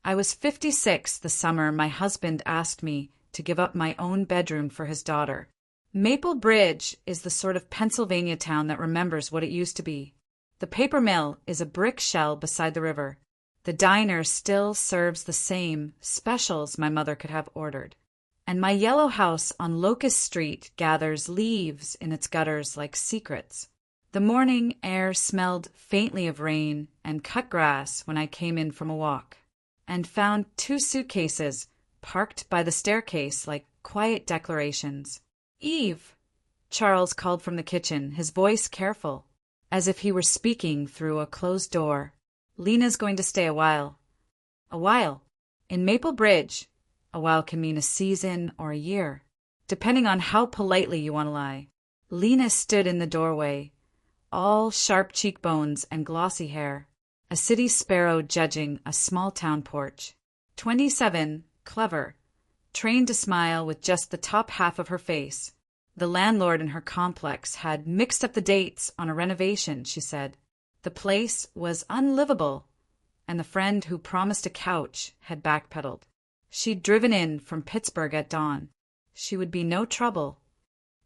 I was 56 the summer my husband asked me to give up my own bedroom for his daughter. Maple Bridge is the sort of Pennsylvania town that remembers what it used to be. The paper mill is a brick shell beside the river. The diner still serves the same specials my mother could have ordered. And my yellow house on Locust Street gathers leaves in its gutters like secrets. The morning air smelled faintly of rain and cut grass when I came in from a walk, and found 2 suitcases parked by the staircase like quiet declarations. "Eve," Charles called from the kitchen, his voice careful, as if he were speaking through a closed door. "Lena's going to stay a while." A while. In Maple Bridge, a while can mean a season or a year, depending on how politely you want to lie. Lena stood in the doorway, all sharp cheekbones and glossy hair, a city sparrow judging a small-town porch. 27, clever, trained to smile with just the top half of her face. The landlord in her complex had mixed up the dates on a renovation, she said. The place was unlivable, and the friend who promised a couch had backpedaled. She'd driven in from Pittsburgh at dawn. She would be no trouble.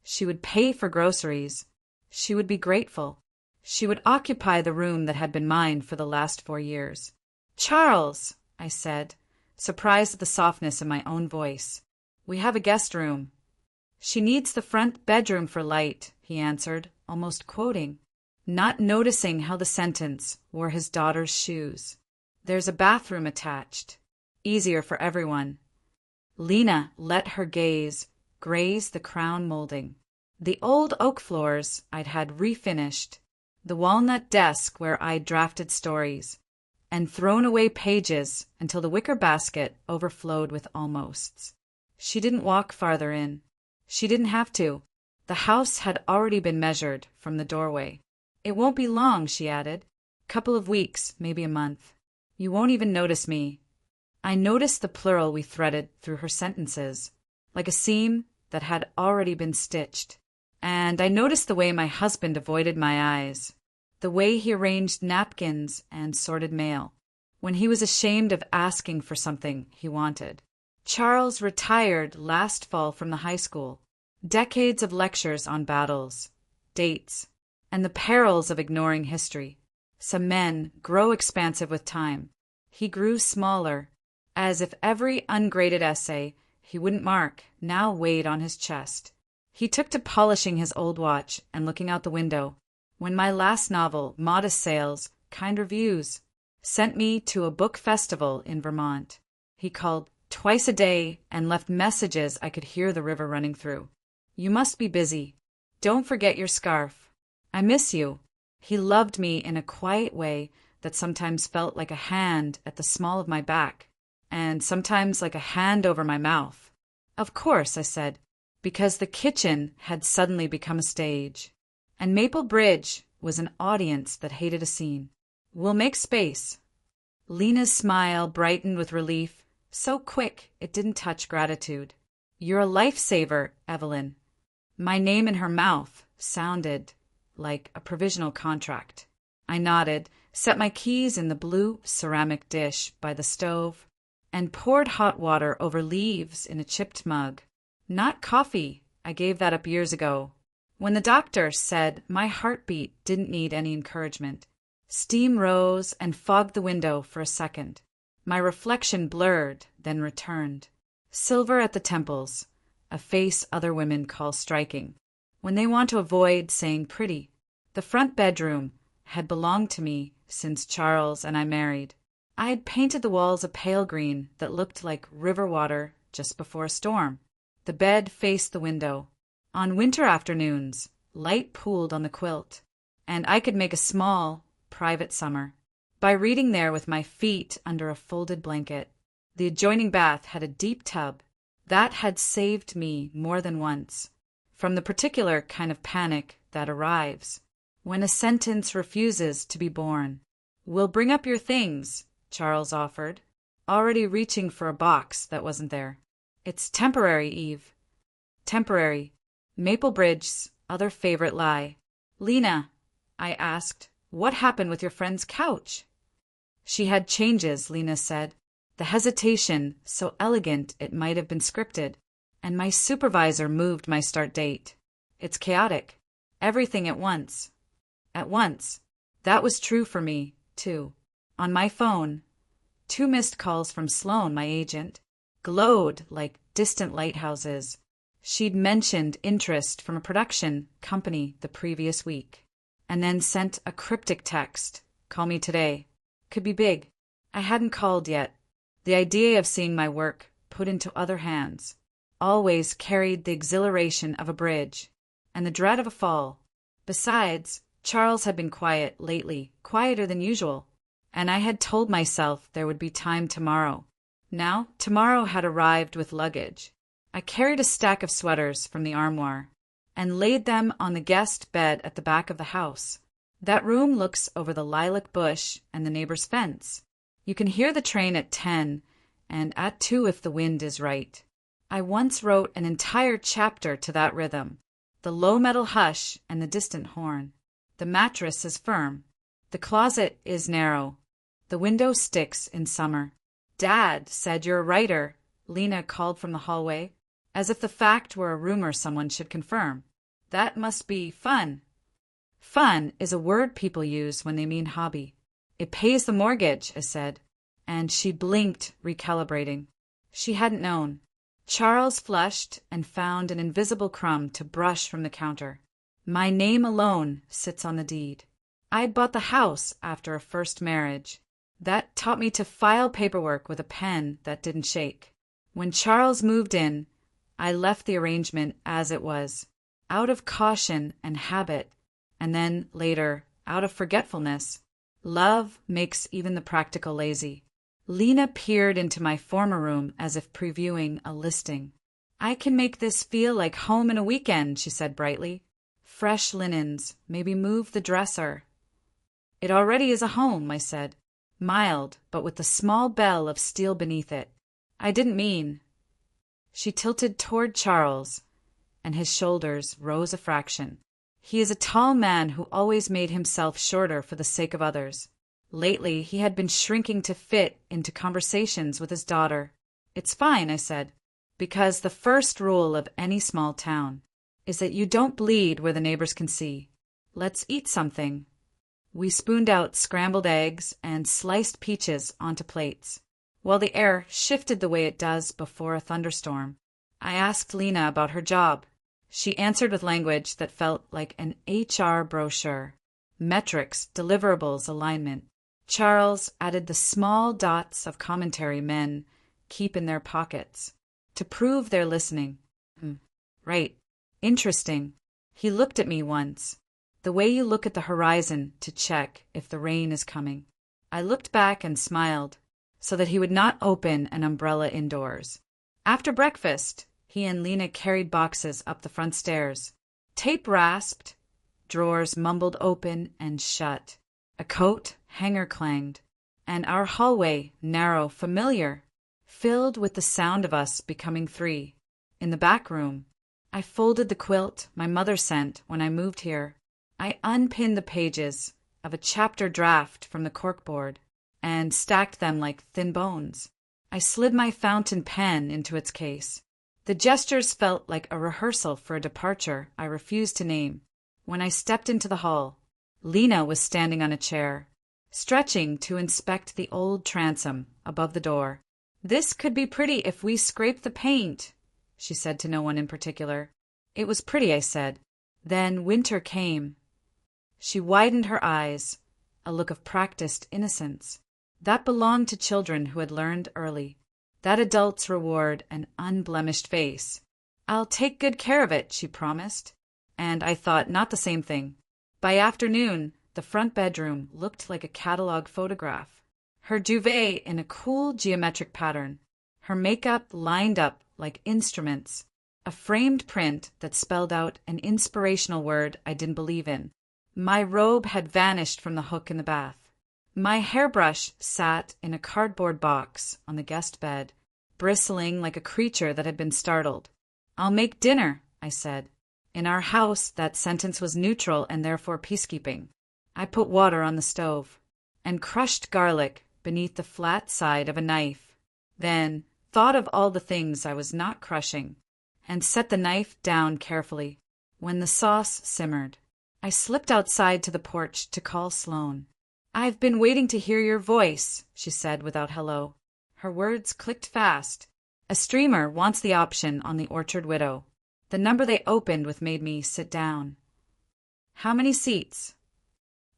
She would pay for groceries. She would be grateful. She would occupy the room that had been mine for the last 4 years. "Charles," I said, surprised at the softness in my own voice. "We have a guest room." "She needs the front bedroom for light," he answered, almost quoting, not noticing how the sentence wore his daughter's shoes. "There's a bathroom attached. Easier for everyone." Lena let her gaze graze the crown molding. The old oak floors I'd had refinished, the walnut desk where I'd drafted stories, and thrown away pages until the wicker basket overflowed with almosts. She didn't walk farther in. She didn't have to. The house had already been measured from the doorway. "It won't be long," she added. "Couple of weeks, maybe a month. You won't even notice me." I noticed the plural we threaded through her sentences, like a seam that had already been stitched. And I noticed the way my husband avoided my eyes, the way he arranged napkins and sorted mail, when he was ashamed of asking for something he wanted. Charles retired last fall from the high school. Decades of lectures on battles, dates, and the perils of ignoring history. Some men grow expansive with time. He grew smaller, as if every ungraded essay he wouldn't mark now weighed on his chest. He took to polishing his old watch and looking out the window, when my last novel, modest sales, kind reviews, sent me to a book festival in Vermont. He called twice a day and left messages I could hear the river running through. "You must be busy. Don't forget your scarf. I miss you." He loved me in a quiet way that sometimes felt like a hand at the small of my back, and sometimes like a hand over my mouth. "Of course," I said, because the kitchen had suddenly become a stage, and Maple Bridge was an audience that hated a scene. "We'll make space." Lena's smile brightened with relief, so quick it didn't touch gratitude. "You're a lifesaver, Evelyn." My name in her mouth sounded like a provisional contract. I nodded, set my keys in the blue ceramic dish by the stove, and poured hot water over leaves in a chipped mug. Not coffee. I gave that up years ago, when the doctor said my heartbeat didn't need any encouragement. Steam rose and fogged the window for a second. My reflection blurred, then returned. Silver at the temples, a face other women call striking, when they want to avoid saying pretty. The front bedroom had belonged to me since Charles and I married. I had painted the walls a pale green that looked like river water just before a storm. The bed faced the window. On winter afternoons, light pooled on the quilt, and I could make a small, private summer by reading there with my feet under a folded blanket. The adjoining bath had a deep tub. That had saved me more than once from the particular kind of panic that arrives when a sentence refuses to be born. "We'll bring up your things," Charles offered, already reaching for a box that wasn't there. "It's temporary, Eve." Temporary. Maple Bridge's other favorite lie. "Lena," I asked, "what happened with your friend's couch?" "She had changes," Lena said. The hesitation, so elegant it might have been scripted, and my supervisor moved my start date. It's chaotic. Everything at once. At once. That was true for me, too. On my phone, 2 missed calls from Sloan, my agent, glowed like distant lighthouses. She'd mentioned interest from a production company the previous week, and then sent a cryptic text, "Call me today." Could be big. I hadn't called yet. The idea of seeing my work put into other hands always carried the exhilaration of a bridge and the dread of a fall. Besides, Charles had been quiet lately, quieter than usual, and I had told myself there would be time tomorrow. Now, tomorrow had arrived with luggage. I carried a stack of sweaters from the armoire and laid them on the guest bed at the back of the house. That room looks over the lilac bush and the neighbor's fence. You can hear the train at 10 and at 2 if the wind is right. I once wrote an entire chapter to that rhythm. The low metal hush and the distant horn. The mattress is firm. The closet is narrow. The window sticks in summer. "Dad said you're a writer," Lena called from the hallway, as if the fact were a rumor someone should confirm. "That must be fun." Fun is a word people use when they mean hobby. "It pays the mortgage," I said, and she blinked, recalibrating. She hadn't known. Charles flushed and found an invisible crumb to brush from the counter. "My name alone sits on the deed. I'd bought the house after a first marriage. That taught me to file paperwork with a pen that didn't shake. When Charles moved in, I left the arrangement as it was, out of caution and habit, and then, later, out of forgetfulness. Love makes even the practical lazy. Lena peered into my former room as if previewing a listing. "I can make this feel like home in a weekend," she said brightly. "Fresh linens, maybe move the dresser." "It already is a home," I said, mild, but with the small bell of steel beneath it. "I didn't mean—" She tilted toward Charles, and his shoulders rose a fraction. He is a tall man who always made himself shorter for the sake of others. Lately, he had been shrinking to fit into conversations with his daughter. "It's fine," I said, "because the first rule of any small town is that you don't bleed where the neighbors can see. Let's eat something." We spooned out scrambled eggs and sliced peaches onto plates, while the air shifted the way it does before a thunderstorm. I asked Lena about her job. She answered with language that felt like an HR brochure. Metrics, deliverables, alignment. Charles added the small dots of commentary men keep in their pockets to prove they're listening. Right. Interesting. He looked at me once, the way you look at the horizon to check if the rain is coming. I looked back and smiled, so that he would not open an umbrella indoors. After breakfast, he and Lena carried boxes up the front stairs. Tape rasped, drawers mumbled open and shut. A coat hanger clanged, and our hallway, narrow, familiar, filled with the sound of us becoming 3. In the back room, I folded the quilt my mother sent when I moved here. I unpinned the pages of a chapter draft from the corkboard and stacked them like thin bones. I slid my fountain pen into its case. The gestures felt like a rehearsal for a departure I refused to name. When I stepped into the hall, Lena was standing on a chair, stretching to inspect the old transom above the door. "This could be pretty if we scraped the paint," she said to no one in particular. It was pretty, I said. Then winter came. She widened her eyes, a look of practiced innocence. That belonged to children who had learned early. That adults reward an unblemished face. "I'll take good care of it," she promised. And I thought not the same thing. By afternoon, the front bedroom looked like a catalog photograph. Her duvet in a cool geometric pattern. Her makeup lined up like instruments. A framed print that spelled out an inspirational word I didn't believe in. My robe had vanished from the hook in the bath. My hairbrush sat in a cardboard box on the guest bed, bristling like a creature that had been startled. "I'll make dinner," I said. In our house, that sentence was neutral and therefore peacekeeping. I put water on the stove and crushed garlic beneath the flat side of a knife. then thought of all the things I was not crushing, and set the knife down carefully. When the sauce simmered, I slipped outside to the porch to call Sloane. "I've been waiting to hear your voice," she said without hello. Her words clicked fast. "A streamer wants the option on the Orchard Widow." The number they opened with made me sit down. "How many seats?"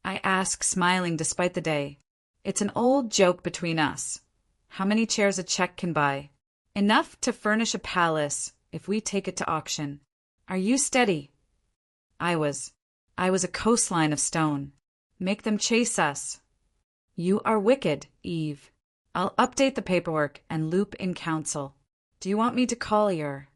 I asked, smiling despite the day. "It's an old joke between us. How many chairs a check can buy? Enough to furnish a palace if we take it to auction. Are you steady?" I was a coastline of stone. "Make them chase us." "You are wicked, Eve. I'll update the paperwork and loop in counsel. Do you want me to call your—"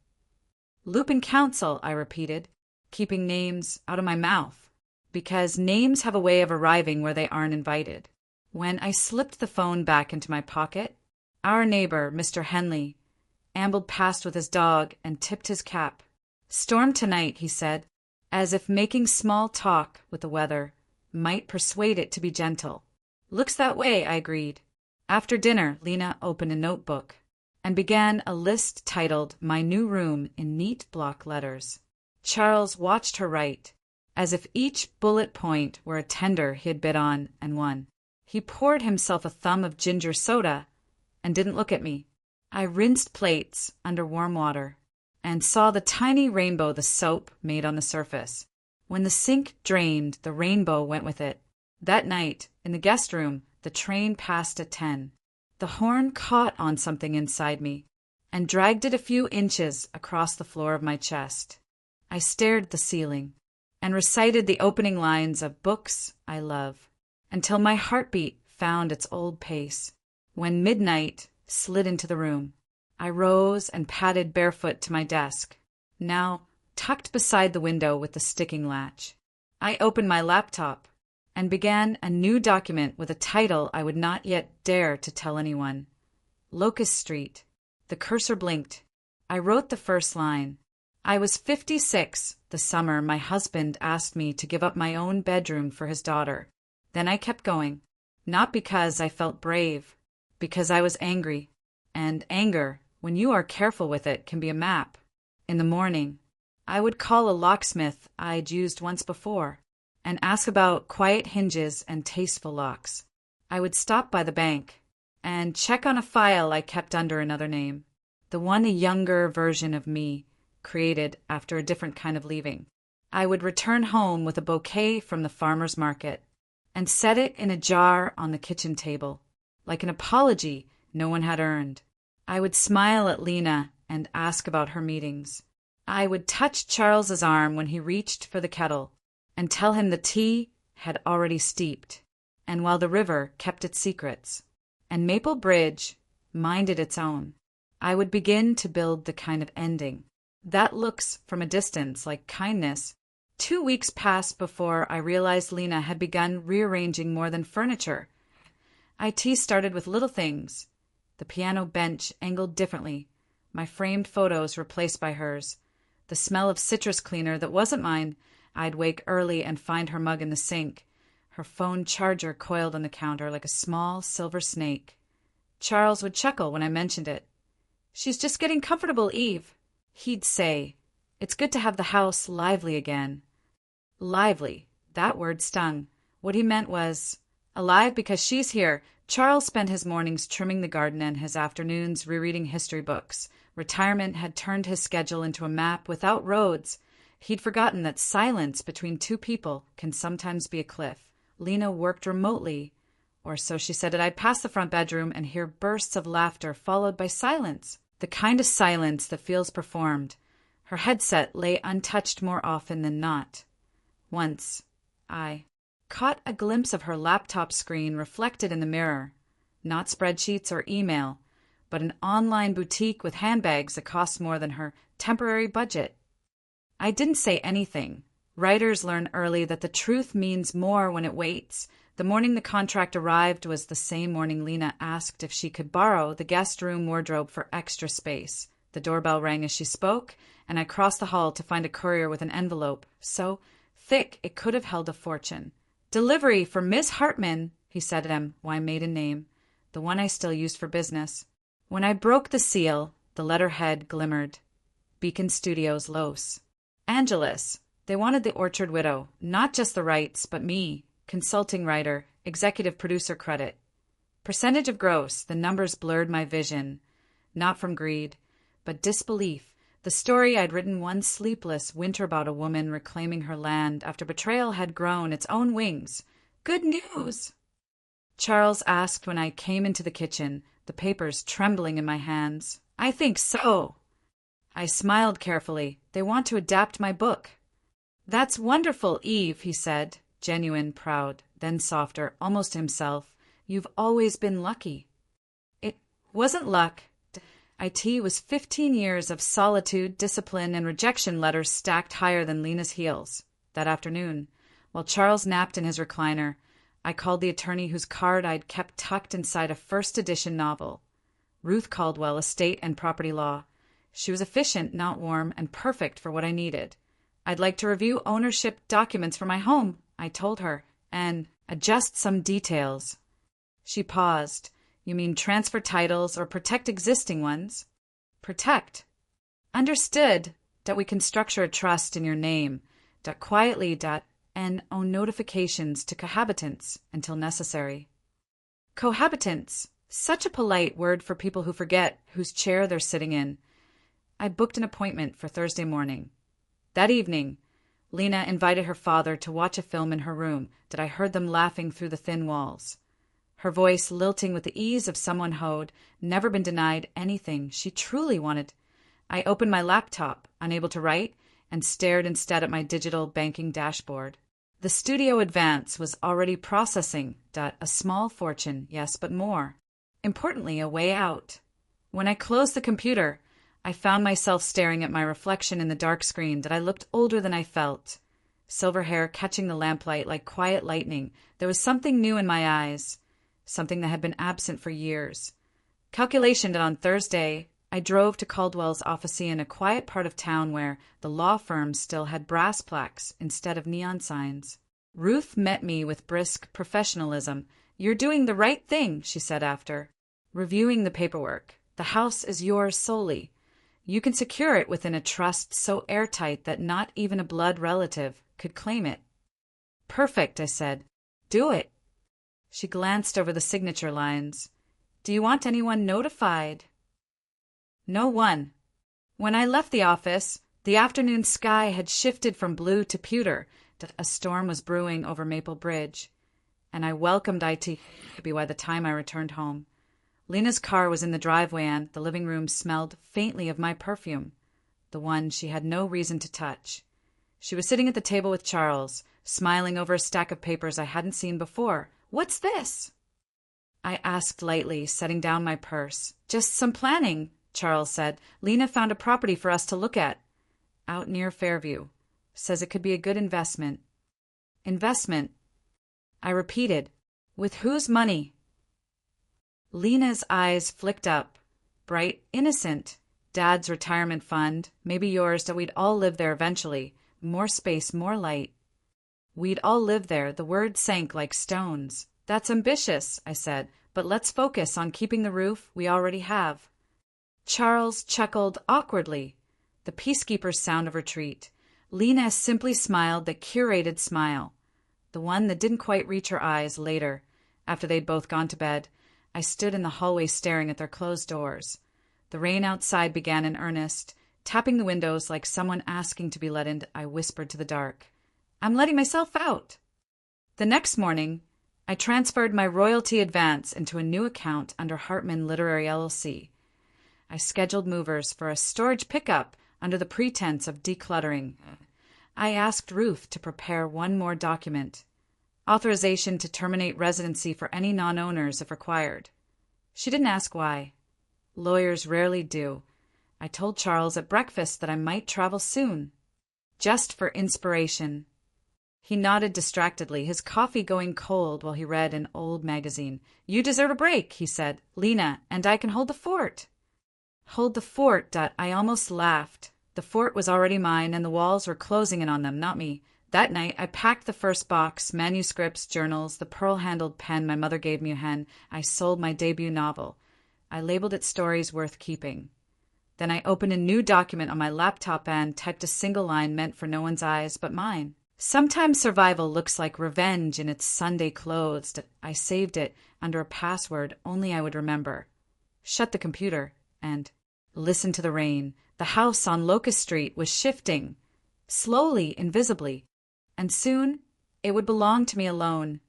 "Loop in counsel," I repeated, keeping names out of my mouth, because names have a way of arriving where they aren't invited. When I slipped the phone back into my pocket, our neighbor, Mr. Henley, ambled past with his dog and tipped his cap. "Storm tonight," he said, as if making small talk with the weather might persuade it to be gentle. "Looks that way," I agreed. After dinner, Lena opened a notebook and began a list titled "My New Room" in neat block letters. Charles watched her write, as if each bullet point were a tender he had bid on and won. He poured himself a thumb of ginger soda and didn't look at me. I rinsed plates under warm water and saw the tiny rainbow the soap made on the surface. When the sink drained, the rainbow went with it. That night, in the guest room, the train passed at 10. The horn caught on something inside me and dragged it a few inches across the floor of my chest. I stared at the ceiling and recited the opening lines of Books I Love until my heartbeat found its old pace. When midnight slid into the room, I rose and padded barefoot to my desk, now tucked beside the window with the sticking latch. I opened my laptop and began a new document with a title I would not yet dare to tell anyone. Locust Street. The cursor blinked. I wrote the first line. I was 56 the summer my husband asked me to give up my own bedroom for his daughter. Then I kept going, not because I felt brave, because I was angry. And anger, when you are careful with it, can be a map. In the morning, I would call a locksmith I'd used once before and ask about quiet hinges and tasteful locks. I would stop by the bank and check on a file I kept under another name, the one a younger version of me created after a different kind of leaving. I would return home with a bouquet from the farmer's market and set it in a jar on the kitchen table, like an apology no one had earned. I would smile at Lena and ask about her meetings. I would touch Charles's arm when he reached for the kettle and tell him the tea had already steeped, and while the river kept its secrets and Maple Bridge minded its own, I would begin to build the kind of ending that looks from a distance like kindness. 2 weeks passed before I realized Lena had begun rearranging more than furniture. IT started with little things. The piano bench angled differently, my framed photos replaced by hers, the smell of citrus cleaner that wasn't mine. I'd wake early and find her mug in the sink, her phone charger coiled on the counter like a small silver snake. Charles would chuckle when I mentioned it. "She's just getting comfortable, Eve." He'd say, "It's good to have the house lively again." Lively, that word stung. What he meant was, alive because she's here. Charles spent his mornings trimming the garden and his afternoons rereading history books. Retirement had turned his schedule into a map without roads. He'd forgotten that silence between two people can sometimes be a cliff. Lena worked remotely, or so she said. I'd pass the front bedroom and hear bursts of laughter followed by silence, the kind of silence that feels performed. Her headset lay untouched more often than not. Once, I caught a glimpse of her laptop screen reflected in the mirror. Not spreadsheets or email, but an online boutique with handbags that cost more than her temporary budget. I didn't say anything. Writers learn early that the truth means more when it waits. The morning the contract arrived was the same morning Lena asked if she could borrow the guest room wardrobe for extra space. The doorbell rang as she spoke, and I crossed the hall to find a courier with an envelope so thick it could have held a fortune. "Delivery for Miss Hartman," he said at my maiden name, the one I still used for business. When I broke the seal, the letterhead glimmered. Beacon Studios, Los Angeles. They wanted the Orchard Widow, not just the rights, but me, consulting writer, executive producer credit. Percentage of gross, the numbers blurred my vision. Not from greed, but disbelief. The story I'd written one sleepless winter about a woman reclaiming her land after betrayal had grown its own wings. Good news! Charles asked when I came into the kitchen, the papers trembling in my hands. I think so. I smiled carefully. They want to adapt my book. That's wonderful, Eve, he said, genuine, proud, then softer, almost to himself. You've always been lucky. It wasn't luck. IT was 15 years of solitude, discipline, and rejection letters stacked higher than Lena's heels. That afternoon, while Charles napped in his recliner, I called the attorney whose card I'd kept tucked inside a first-edition novel. Ruth Caldwell, Estate and Property Law. She was efficient, not warm, and perfect for what I needed. I'd like to review ownership documents for my home, I told her, and adjust some details. She paused. You mean transfer titles or protect existing ones? Protect. Understood that we can structure a trust in your name, quietly, and own notifications to cohabitants until necessary. Cohabitants. Such a polite word for people who forget whose chair they're sitting in. I booked an appointment for Thursday morning. That evening, Lena invited her father to watch a film in her room that I heard them laughing through the thin walls. Her voice lilting with the ease of someone who'd never been denied anything she truly wanted. I opened my laptop, unable to write, and stared instead at my digital banking dashboard. The Studio Advance was already processing a small fortune, yes, but more. Importantly, a way out. When I closed the computer, I found myself staring at my reflection in the dark screen that I looked older than I felt. Silver hair catching the lamplight like quiet lightning, there was something new in my eyes, something that had been absent for years. Calculation that on Thursday, I drove to Caldwell's office in a quiet part of town where the law firm still had brass plaques instead of neon signs. Ruth met me with brisk professionalism. You're doing the right thing, she said after. Reviewing the paperwork. The house is yours solely. You can secure it within a trust so airtight that not even a blood relative could claim it. Perfect, I said. Do it. She glanced over the signature lines. Do you want anyone notified? No one. When I left the office, the afternoon sky had shifted from blue to pewter, that a storm was brewing over Maple Bridge, and I welcomed IT by the time I returned home. Lena's car was in the driveway and the living room smelled faintly of my perfume, the one she had no reason to touch. She was sitting at the table with Charles, smiling over a stack of papers I hadn't seen before. What's this? I asked lightly, setting down my purse. Just some planning, Charles said. Lena found a property for us to look at. Out near Fairview. Says it could be a good investment. Investment? I repeated. With whose money? Lena's eyes flicked up. Bright, innocent. Dad's retirement fund, maybe yours, that we'd all live there eventually. More space, more light. We'd all live there, the words sank like stones. That's ambitious, I said, but let's focus on keeping the roof we already have. Charles chuckled awkwardly, the peacekeeper's sound of retreat. Lena simply smiled the curated smile, the one that didn't quite reach her eyes later, after they'd both gone to bed. I stood in the hallway staring at their closed doors. The rain outside began in earnest, tapping the windows like someone asking to be let in. I whispered to the dark, I'm letting myself out. The next morning, I transferred my royalty advance into a new account under Hartman Literary LLC. I scheduled movers for a storage pickup under the pretense of decluttering. I asked Ruth to prepare one more document, authorization to terminate residency for any non-owners if required. She didn't ask why. Lawyers rarely do. I told Charles at breakfast that I might travel soon, just for inspiration. He nodded distractedly, his coffee going cold while he read an old magazine. You deserve a break, he said. Lena, and I can hold the fort. Hold the fort, I almost laughed. The fort was already mine, and the walls were closing in on them, not me. That night, I packed the first box, manuscripts, journals, the pearl-handled pen my mother gave me. I sold my debut novel. I labeled it stories worth keeping. Then I opened a new document on my laptop and typed a single line meant for no one's eyes but mine. Sometimes survival looks like revenge in its Sunday clothes. I saved it under a password only I would remember. Shut the computer and listen to the rain. The house on Locust Street was shifting, slowly, invisibly, and soon it would belong to me alone,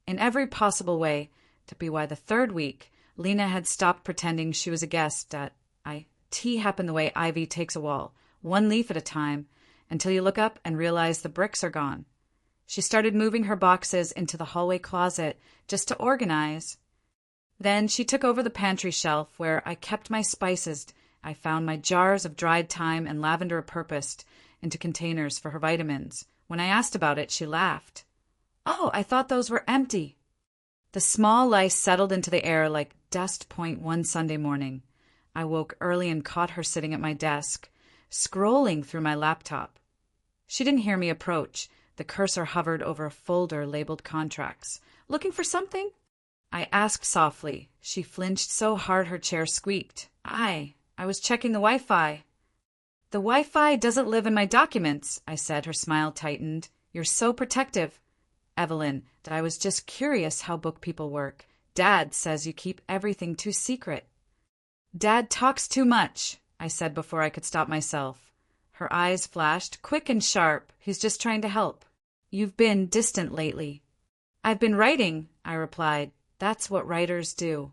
in every possible way. To be why the third week, Lena had stopped pretending she was a guest at tea happened the way ivy takes a wall, one leaf at a time, until you look up and realize the bricks are gone. She started moving her boxes into the hallway closet just to organize. Then she took over the pantry shelf where I kept my spices. I found my jars of dried thyme and lavender repurposed into containers for her vitamins. When I asked about it, she laughed. "Oh, I thought those were empty." The small lice settled into the air like dust point one Sunday morning. I woke early and caught her sitting at my desk, scrolling through my laptop. She didn't hear me approach. The cursor hovered over a folder labeled contracts. "Looking for something?" I asked softly. She flinched so hard her chair squeaked. I was checking the Wi-Fi. "The Wi-Fi doesn't live in my documents," I said. Her smile tightened. "You're so protective." "Evelyn, I was just curious how book people work. Dad says you keep everything too secret." "Dad talks too much," I said before I could stop myself. Her eyes flashed, quick and sharp. "He's just trying to help." "You've been distant lately." "I've been writing," I replied. "That's what writers do."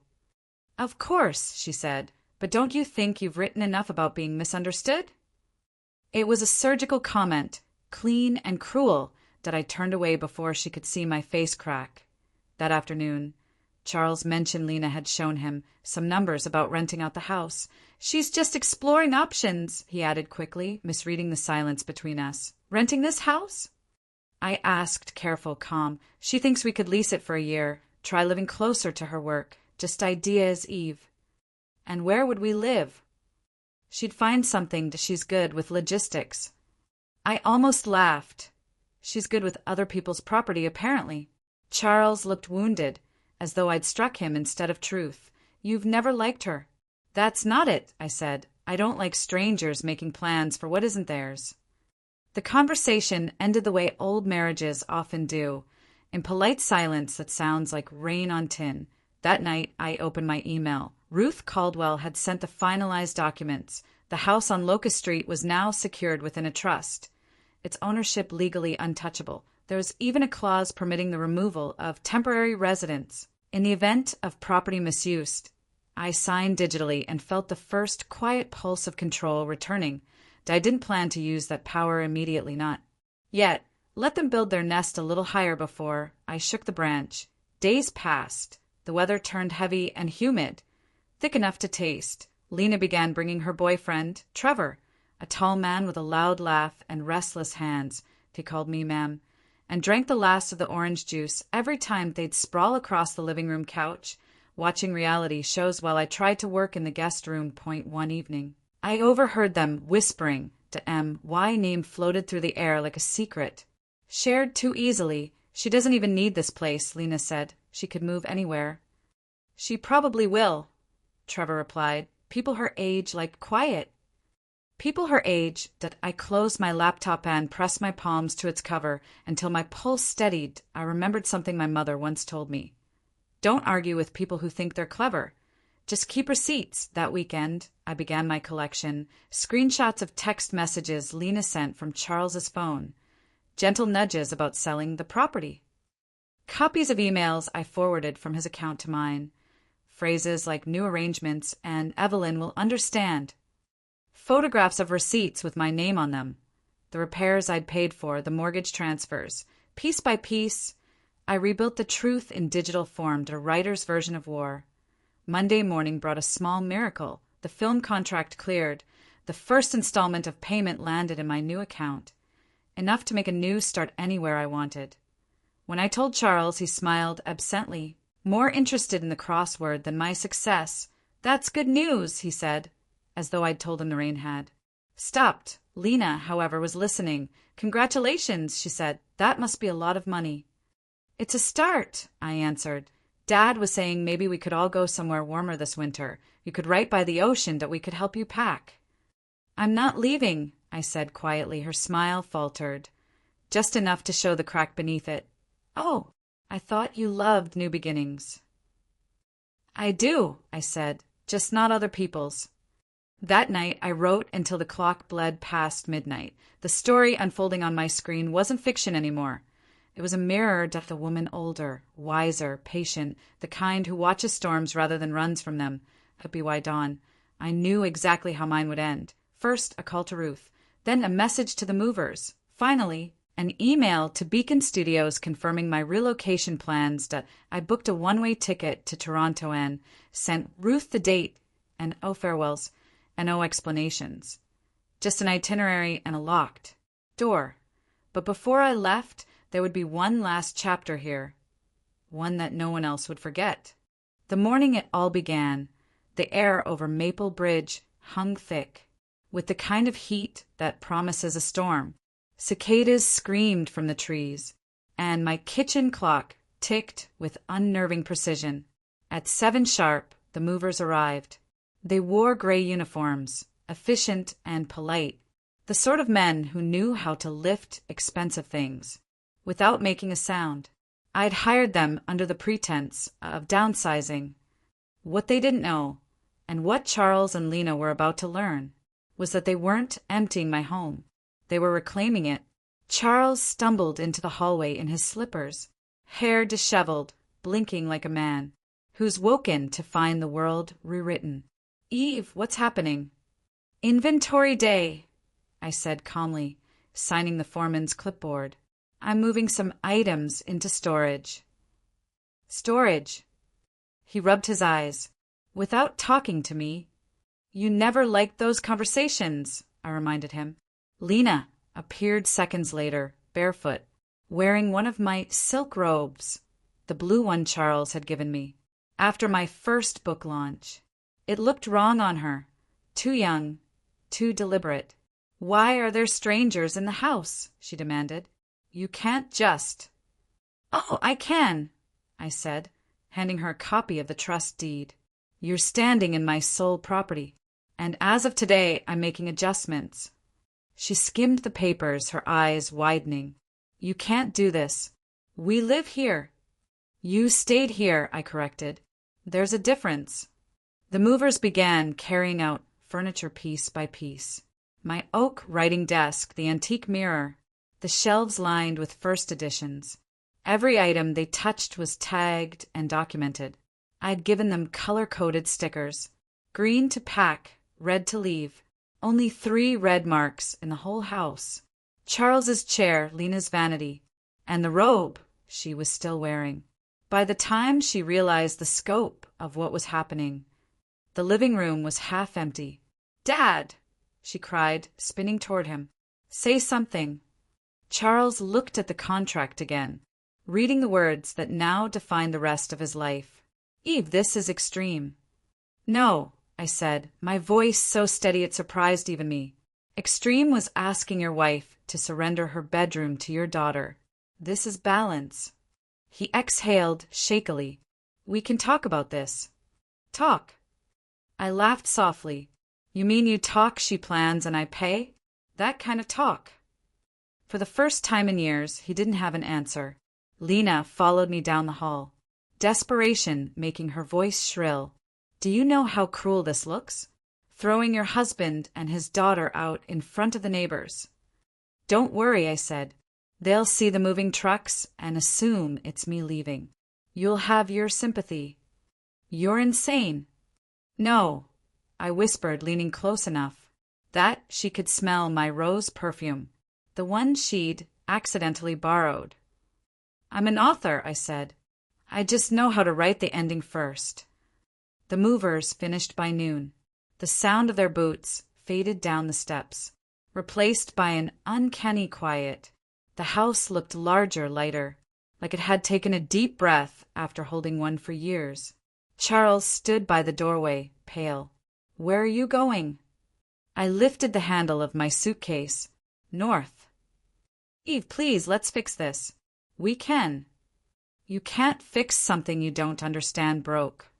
"Of course," she said. "But don't you think you've written enough about being misunderstood?" It was a surgical comment, clean and cruel, that I turned away before she could see my face crack. That afternoon, Charles mentioned Lena had shown him some numbers about renting out the house. "She's just exploring options," he added quickly, misreading the silence between us. "Renting this house?" I asked, careful, calm. "She thinks we could lease it for a year, try living closer to her work. Just ideas, Eve." "And where would we live?" "She'd find something. She's good with logistics." I almost laughed. "She's good with other people's property, apparently." Charles looked wounded, as though I'd struck him instead of truth. "You've never liked her." "That's not it," I said. "I don't like strangers making plans for what isn't theirs." The conversation ended the way old marriages often do, in polite silence that sounds like rain on tin. That night, I opened my email. Ruth Caldwell had sent the finalized documents. The house on Locust Street was now secured within a trust, its ownership legally untouchable. There was even a clause permitting the removal of temporary residents in the event of property misuse. I signed digitally and felt the first quiet pulse of control returning. I didn't plan to use that power immediately, not yet. Let them build their nest a little higher before I shook the branch. Days passed. The weather turned heavy and humid, thick enough to taste. Lena began bringing her boyfriend, Trevor, a tall man with a loud laugh and restless hands. He called me ma'am, and drank the last of the orange juice every time they'd sprawl across the living room couch, watching reality shows while I tried to work in the guest room. One evening, I overheard them whispering to M. Y name floated through the air like a secret. "Shared too easily. She doesn't even need this place," Lena said. "She could move anywhere." "She probably will," Trevor replied. "People her age like quiet." People her age. That I closed my laptop and pressed my palms to its cover until my pulse steadied. I remembered something my mother once told me. "Don't argue with people who think they're clever. Just keep receipts." That weekend, I began my collection. Screenshots of text messages Lena sent from Charles's phone. Gentle nudges about selling the property. Copies of emails I forwarded from his account to mine. Phrases like "new arrangements" and "Evelyn will understand." Photographs of receipts with my name on them. The repairs I'd paid for, the mortgage transfers. Piece by piece, I rebuilt the truth in digital form, a writer's version of war. Monday morning brought a small miracle. The film contract cleared. The first installment of payment landed in my new account. Enough to make a new start anywhere I wanted. When I told Charles, he smiled absently, more interested in the crossword than my success. "That's good news," he said, as though I'd told him the rain had stopped. Lena, however, was listening. "Congratulations," she said. "That must be a lot of money." "It's a start," I answered. Dad was saying maybe we could all go somewhere warmer this winter. You could write by the ocean that we could help you pack. I'm not leaving, I said quietly. Her smile faltered, just enough to show the crack beneath it. Oh, I thought you loved new beginnings. I do, I said, just not other people's. That night, I wrote until the clock bled past midnight. The story unfolding on my screen wasn't fiction anymore. It was a mirror of the woman older, wiser, patient, the kind who watches storms rather than runs from them. WY Dawn. I knew exactly how mine would end. First, a call to Ruth, then a message to the movers. Finally, an email to Beacon Studios confirming my relocation plans. I booked a one-way ticket to Toronto and sent Ruth the date and farewells and no explanations. Just an itinerary and a locked door. But before I left, there would be one last chapter here, one that no one else would forget. The morning it all began, the air over Maple Bridge hung thick, with the kind of heat that promises a storm. Cicadas screamed from the trees, and my kitchen clock ticked with unnerving precision. At 7 sharp, the movers arrived. They wore gray uniforms, efficient and polite, the sort of men who knew how to lift expensive things without making a sound. I'd hired them under the pretense of downsizing. What they didn't know, and what Charles and Lena were about to learn, was that they weren't emptying my home. They were reclaiming it. Charles stumbled into the hallway in his slippers, hair disheveled, blinking like a man who's woken to find the world rewritten. Eve, what's happening? Inventory day, I said calmly, signing the foreman's clipboard. I'm moving some items into storage. Storage? He rubbed his eyes. Without talking to me. You never liked those conversations, I reminded him. Lena appeared seconds later, barefoot, wearing one of my silk robes, the blue one Charles had given me, after my first book launch. It looked wrong on her, too young, too deliberate. Why are there strangers in the house? She demanded. You can't just. Oh, I can, I said, handing her a copy of the trust deed. You're standing in my sole property, and as of today, I'm making adjustments. She skimmed the papers, her eyes widening. You can't do this. We live here. You stayed here, I corrected. There's a difference. The movers began carrying out furniture piece by piece. My oak writing desk, the antique mirror, the shelves lined with first editions. Every item they touched was tagged and documented. I'd given them color-coded stickers. Green to pack, red to leave. Only 3 red marks in the whole house. Charles's chair, Lena's vanity, and the robe she was still wearing. By the time she realized the scope of what was happening, the living room was half empty. Dad, she cried, spinning toward him. Say something. Charles looked at the contract again, reading the words that now defined the rest of his life. Eve, this is extreme. No, I said, my voice so steady it surprised even me. Extreme was asking your wife to surrender her bedroom to your daughter. This is balance. He exhaled shakily. We can talk about this. Talk. I laughed softly. You mean you talk, she plans, and I pay? That kind of talk. For the first time in years, he didn't have an answer. Lena followed me down the hall, desperation making her voice shrill. Do you know how cruel this looks? Throwing your husband and his daughter out in front of the neighbors. Don't worry, I said. They'll see the moving trucks and assume it's me leaving. You'll have your sympathy. You're insane. No, I whispered, leaning close enough that she could smell my rose perfume, the one she'd accidentally borrowed. I'm an author, I said. I just know how to write the ending first. The movers finished by noon. The sound of their boots faded down the steps, replaced by an uncanny quiet. The house looked larger, lighter, like it had taken a deep breath after holding one for years. Charles stood by the doorway, pale. Where are you going? I lifted the handle of my suitcase. North. Eve, please, let's fix this. We can. You can't fix something you don't understand broke.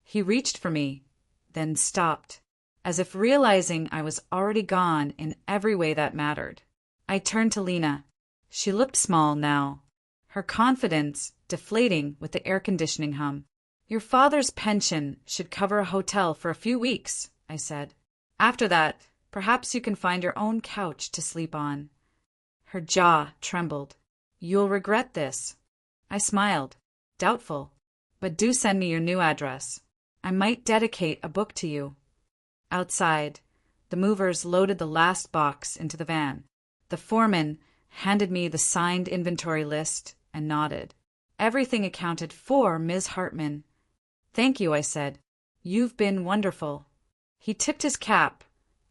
He reached for me, then stopped, as if realizing I was already gone in every way that mattered. I turned to Lena. She looked small now, her confidence deflating with the air conditioning hum. Your father's pension should cover a hotel for a few weeks, I said. After that, perhaps you can find your own couch to sleep on. Her jaw trembled. You'll regret this. I smiled, doubtful. But do send me your new address. I might dedicate a book to you. Outside, the movers loaded the last box into the van. The foreman handed me the signed inventory list and nodded. Everything accounted for, Ms. Hartman. Thank you, I said. You've been wonderful. He tipped his cap,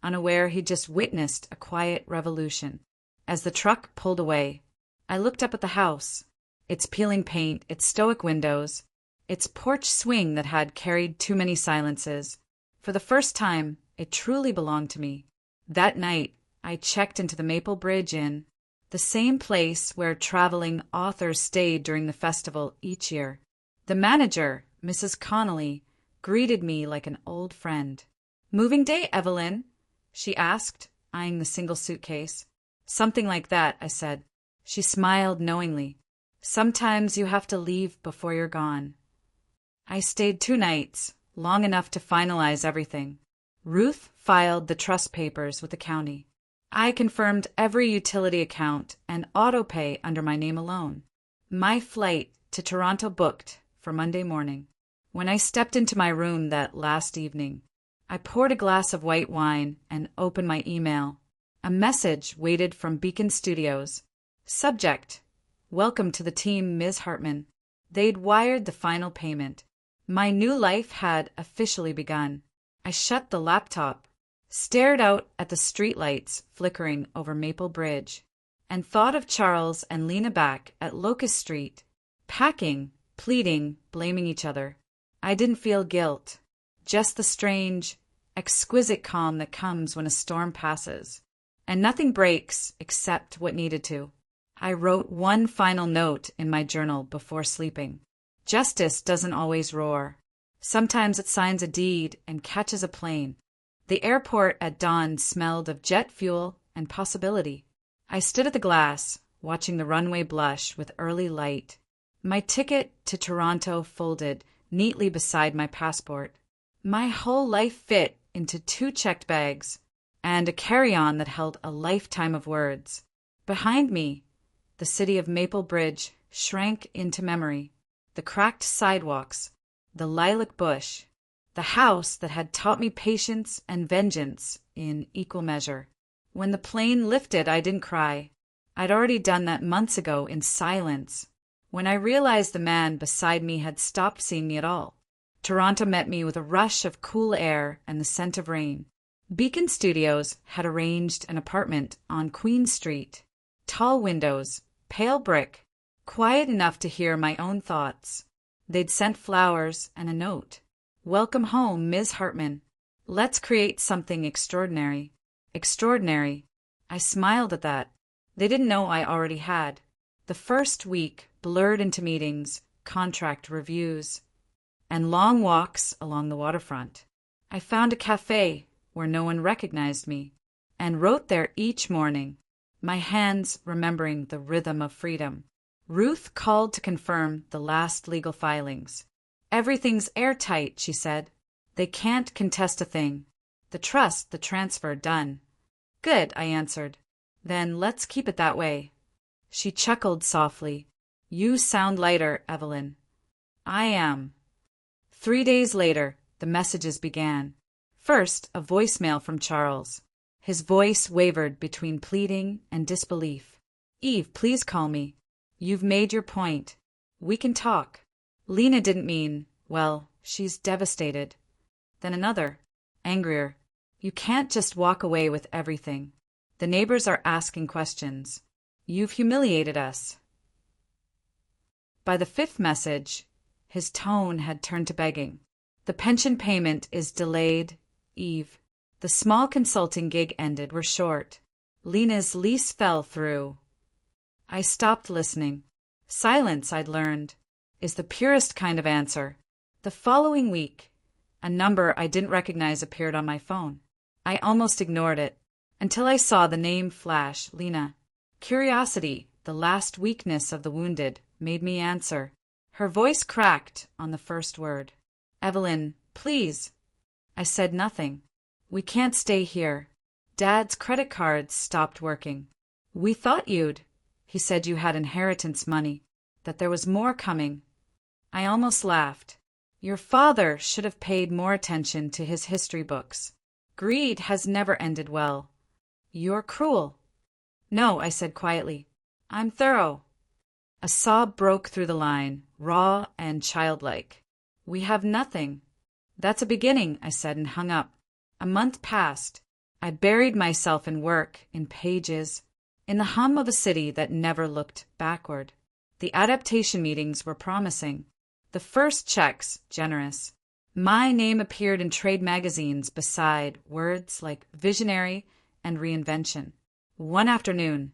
unaware he'd just witnessed a quiet revolution. As the truck pulled away, I looked up at the house. Its peeling paint, its stoic windows, its porch swing that had carried too many silences. For the first time, it truly belonged to me. That night, I checked into the Maple Bridge Inn, the same place where traveling authors stayed during the festival each year. The manager, Mrs. Connolly, greeted me like an old friend. Moving day, Evelyn? She asked, eyeing the single suitcase. Something like that, I said. She smiled knowingly. Sometimes you have to leave before you're gone. I stayed 2 nights, long enough to finalize everything. Ruth filed the trust papers with the county. I confirmed every utility account and auto-pay under my name alone. My flight to Toronto booked for Monday morning. When I stepped into my room that last evening, I poured a glass of white wine and opened my email. A message waited from Beacon Studios. Subject: Welcome to the team, Ms. Hartman. They'd wired the final payment. My new life had officially begun. I shut the laptop, stared out at the streetlights flickering over Maple Bridge, and thought of Charles and Lena back at Locust Street, packing, pleading, blaming each other. I didn't feel guilt, just the strange, exquisite calm that comes when a storm passes, and nothing breaks except what needed to. I wrote one final note in my journal before sleeping. Justice doesn't always roar. Sometimes it signs a deed and catches a plane. The airport at dawn smelled of jet fuel and possibility. I stood at the glass, watching the runway blush with early light. My ticket to Toronto folded neatly beside my passport. My whole life fit into 2 checked bags and a carry-on that held a lifetime of words. Behind me, the city of Maple Bridge shrank into memory. The cracked sidewalks, the lilac bush, the house that had taught me patience and vengeance in equal measure. When the plane lifted, I didn't cry. I'd already done that months ago in silence, when I realized the man beside me had stopped seeing me at all. Toronto met me with a rush of cool air and the scent of rain. Beacon Studios had arranged an apartment on Queen Street. Tall windows, pale brick, quiet enough to hear my own thoughts. They'd sent flowers and a note. Welcome home, Ms. Hartman. Let's create something extraordinary. Extraordinary. I smiled at that. They didn't know I already had. The first week blurred into meetings, contract reviews, and long walks along the waterfront. I found a cafe where no one recognized me, and wrote there each morning, my hands remembering the rhythm of freedom. Ruth called to confirm the last legal filings. Everything's airtight, she said. They can't contest a thing. The trust, the transfer, done. Good, I answered. Then let's keep it that way. She chuckled softly. You sound lighter, Evelyn. I am. 3 days later, the messages began. First, a voicemail from Charles. His voice wavered between pleading and disbelief. Eve, please call me. You've made your point. We can talk. Lena didn't mean, well, she's devastated. Then another, angrier. You can't just walk away with everything. The neighbors are asking questions. You've humiliated us. By the 5th message, his tone had turned to begging. The pension payment is delayed, Eve. The small consulting gig ended. We're short. Lena's lease fell through. I stopped listening. Silence, I'd learned, is the purest kind of answer. The following week, a number I didn't recognize appeared on my phone. I almost ignored it, until I saw the name flash, Lena. Curiosity, the last weakness of the wounded, made me answer. Her voice cracked on the first word. "Evelyn, please." I said nothing. "We can't stay here. Dad's credit cards stopped working." "We thought you'd." "He said you had inheritance money, that there was more coming." I almost laughed. "Your father should have paid more attention to his history books. Greed has never ended well." "You're cruel." "No," I said quietly. "I'm thorough." A sob broke through the line, raw and childlike. "We have nothing." "That's a beginning," I said and hung up. A month passed. I buried myself in work, in pages, in the hum of a city that never looked backward. The adaptation meetings were promising. The first checks, generous. My name appeared in trade magazines beside words like visionary and reinvention. One afternoon,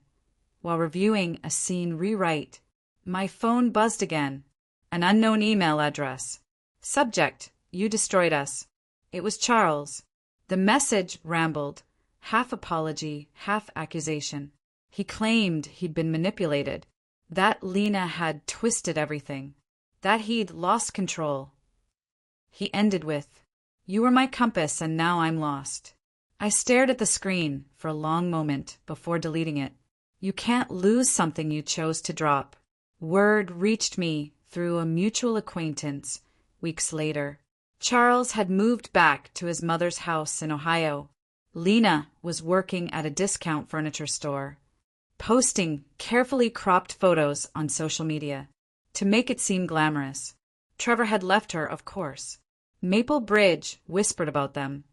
while reviewing a scene rewrite, my phone buzzed again. An unknown email address. Subject: "You destroyed us." It was Charles. The message rambled, half apology, half accusation. He claimed he'd been manipulated, that Lena had twisted everything, that he'd lost control. He ended with, "You were my compass and now I'm lost." I stared at the screen for a long moment before deleting it. You can't lose something you chose to drop. Word reached me through a mutual acquaintance weeks later. Charles had moved back to his mother's house in Ohio. Lena was working at a discount furniture store, posting carefully cropped photos on social media to make it seem glamorous. Trevor had left her, of course. Maple Bridge whispered about them,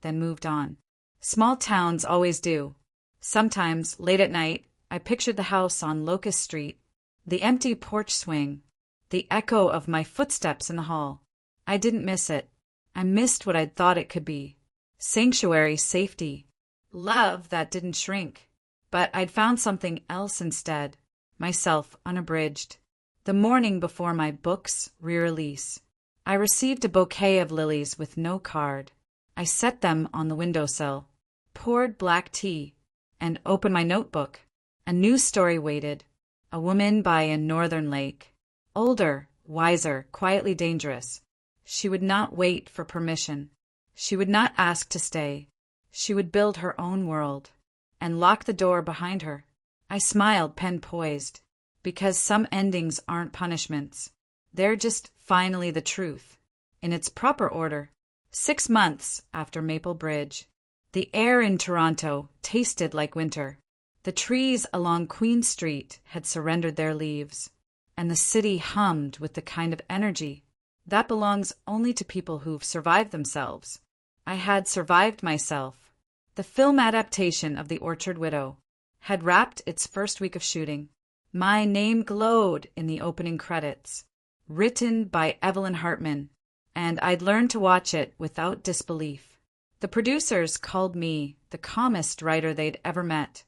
then moved on. Small towns always do. Sometimes, late at night, I pictured the house on Locust Street, the empty porch swing, the echo of my footsteps in the hall. I didn't miss it. I missed what I'd thought it could be. Sanctuary, safety, love that didn't shrink. But I'd found something else instead, myself unabridged. The morning before my book's re-release, I received a bouquet of lilies with no card. I set them on the windowsill, poured black tea, and opened my notebook. A new story waited. A woman by a northern lake. Older, wiser, quietly dangerous. She would not wait for permission. She would not ask to stay. She would build her own world and lock the door behind her. I smiled, pen poised, because some endings aren't punishments. They're just finally the truth, in its proper order. 6 months after Maple Bridge, the air in Toronto tasted like winter. The trees along Queen Street had surrendered their leaves, and the city hummed with the kind of energy that belongs only to people who've survived themselves. I had survived myself. The film adaptation of The Orchard Widow had wrapped its first week of shooting. My name glowed in the opening credits, written by Evelyn Hartman, and I'd learned to watch it without disbelief. The producers called me the calmest writer they'd ever met.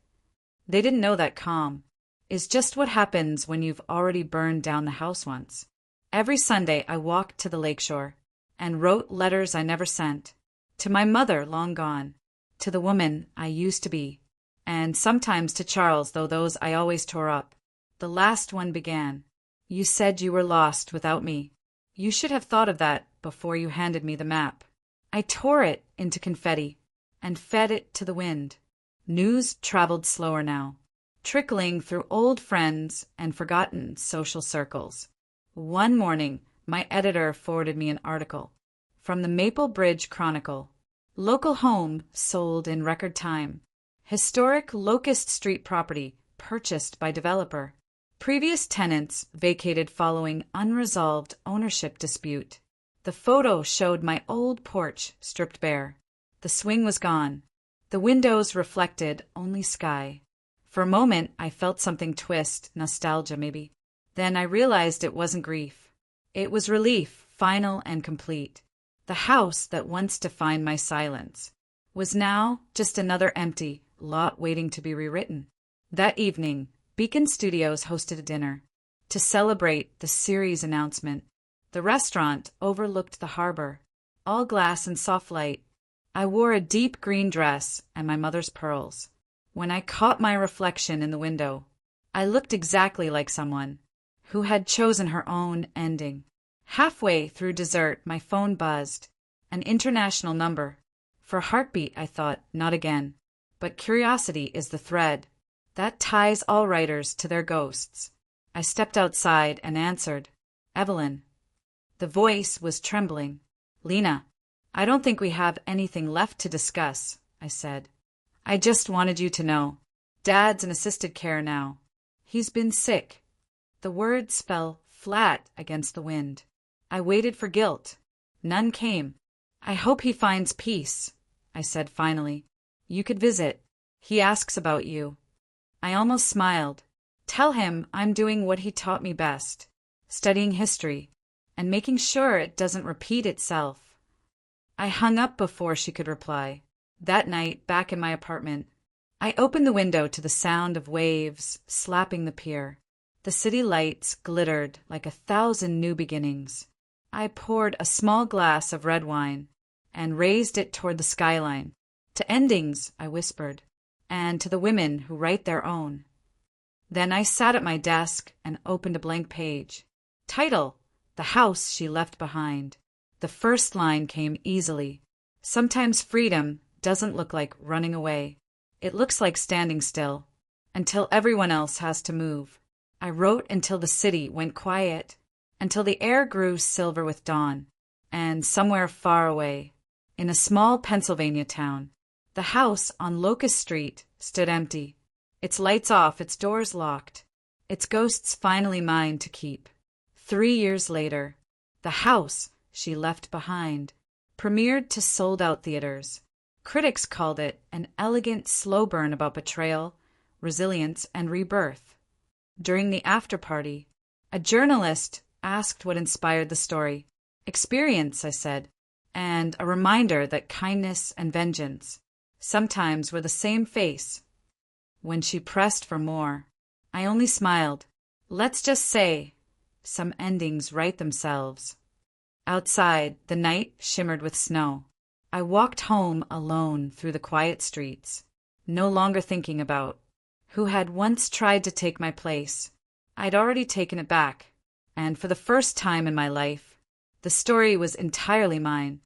They didn't know that calm is just what happens when you've already burned down the house once. Every Sunday I walked to the lakeshore and wrote letters I never sent, to my mother long gone, to the woman I used to be, and sometimes to Charles, though those I always tore up. The last one began, "You said you were lost without me. You should have thought of that before you handed me the map." I tore it into confetti and fed it to the wind. News traveled slower now, trickling through old friends and forgotten social circles. One morning, my editor forwarded me an article from the Maple Bridge Chronicle. Local home sold in record time. Historic Locust Street property purchased by developer. Previous tenants vacated following unresolved ownership dispute. The photo showed my old porch stripped bare. The swing was gone. The windows reflected only sky. For a moment, I felt something twist, nostalgia maybe. Then I realized it wasn't grief. It was relief, final and complete. The house that once defined my silence was now just another empty lot waiting to be rewritten. That evening, Beacon Studios hosted a dinner. to celebrate the series announcement. The restaurant overlooked the harbor, all glass and soft light. I wore a deep green dress and my mother's pearls. When I caught my reflection in the window, I looked exactly like someone who had chosen her own ending. Halfway through dessert, my phone buzzed. An international number. For a heartbeat, I thought, not again. But curiosity is the thread that ties all writers to their ghosts. I stepped outside and answered, "Evelyn." The voice was trembling. "Lena, I don't think we have anything left to discuss," I said. "I just wanted you to know. Dad's in assisted care now. He's been sick." The words fell flat against the wind. I waited for guilt. None came. "I hope he finds peace," I said finally. "You could visit. He asks about you." I almost smiled. "Tell him I'm doing what he taught me best, studying history, and making sure it doesn't repeat itself." I hung up before she could reply. That night, back in my apartment, I opened the window to the sound of waves slapping the pier. The city lights glittered like 1,000 new beginnings. I poured a small glass of red wine and raised it toward the skyline. "To endings," I whispered, "and to the women who write their own." Then I sat at my desk and opened a blank page. Title: The House She Left Behind. The first line came easily. Sometimes freedom doesn't look like running away. It looks like standing still, until everyone else has to move. I wrote until the city went quiet, until the air grew silver with dawn, and somewhere far away, in a small Pennsylvania town, the house on Locust Street stood empty, its lights off, its doors locked, its ghosts finally mine to keep. 3 years later, The House She Left Behind premiered to sold-out theaters. Critics called it an elegant slow burn about betrayal, resilience, and rebirth. During the after-party, a journalist asked what inspired the story. "Experience," I said, "and a reminder that kindness and vengeance sometimes were the same face." When she pressed for more, I only smiled. Let's just say, some endings write themselves. Outside, the night shimmered with snow. I walked home alone through the quiet streets, no longer thinking about who had once tried to take my place. I'd already taken it back, and for the first time in my life, the story was entirely mine.